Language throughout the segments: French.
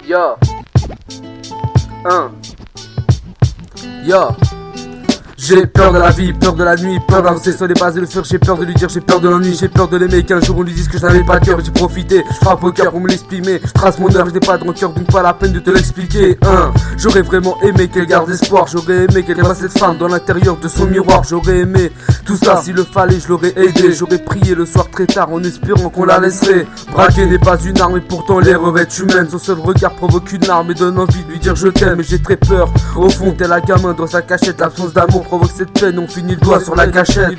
Yo. Yo. J'ai peur de la vie, peur de la nuit, peur d'avancer sur les bases de le faire. J'ai peur de lui dire, j'ai peur de l'ennui, j'ai peur de l'aimer. Qu'un jour on lui dise que je n'avais pas de cœur. J'ai profité, je frappe au cœur pour me l'exprimer. Je trace mon heure, je n'ai pas de rancœur, donc pas la peine de te l'expliquer. J'aurais vraiment aimé qu'elle garde espoir. J'aurais aimé qu'elle voie cette femme dans l'intérieur de son miroir. J'aurais aimé tout ça, s'il le fallait, je l'aurais aidé. J'aurais prié le soir très tard en espérant qu'on la laisserait. Braquer n'est pas une arme et pourtant l'erreur est humaine. Son seul regard provoque une larme et donne envie de lui dire je t'aime. Mais j'ai très peur, au fond tel un gamin dans sa cachette. L'absence d'amour provoque cette peine. On finit le doigt sur la gâchette.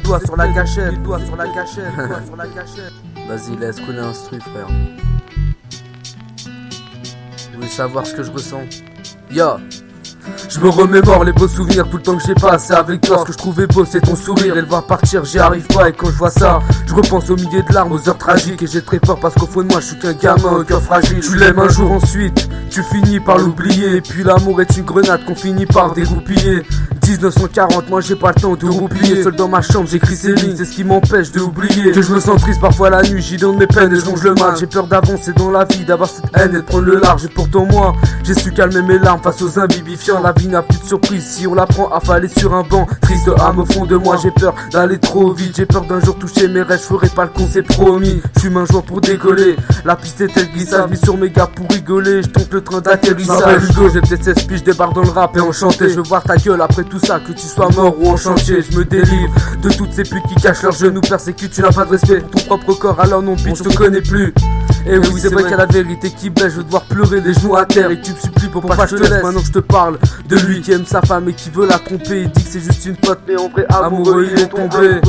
Vas-y, laisse couler l'instru, frère. Vous voulez savoir ce que je ressens? Yo. Je me remémore les beaux souvenirs, tout le temps que j'ai passé avec toi. Ce que je trouvais beau c'est ton sourire, elle va partir, j'y arrive pas. Et quand je vois ça, je repense au milliers de larmes, aux heures tragiques. Et j'ai très peur parce qu'au fond de moi je suis qu'un gamin au cœur fragile. Tu l'aimes un jour ensuite, tu finis par l'oublier. Et puis l'amour est une grenade qu'on finit par dégoupiller. 1940, moi j'ai pas le temps de roupiller. Seul dans ma chambre j'écris ces lignes, c'est ce qui m'empêche de oublier que je me sens triste parfois la nuit, j'y donne mes peines et je ronge le mal. J'ai peur d'avancer dans la vie, d'avoir cette haine et de prendre le large. Et pourtant moi, j'ai su calmer mes larmes face aux imbibifiants. La vie n'a plus de surprise si on la prend affalée sur un banc. Triste âme au fond de moi, j'ai peur d'aller trop vite. J'ai peur d'un jour toucher mes rêves, je ferai pas le con, c'est promis. J'fume un jour pour décoller, la piste est elle glissade. Mis sur mes gars pour rigoler, je tente le train d'atterrissage. Hugo, j'ai peut-être 16 piges, je débarque dans le rap et enchanté. Je veux voir ta gueule après tout ça, que tu sois mort ou en chantier. Je me délivre de toutes ces putes qui cachent leurs genoux, persécutent. Tu n'as pas de respect pour ton propre corps, alors non bitch, on te connaît plus. Et oui, c'est vrai qu'il y a la vérité qui blesse. Je veux devoir pleurer les genoux à terre et tu me supplies pour pas que je te laisse. Maintenant que je te parle de lui qui aime sa femme et qui veut la tromper. Il dit que c'est juste une pote, mais en vrai amoureux il est tombé.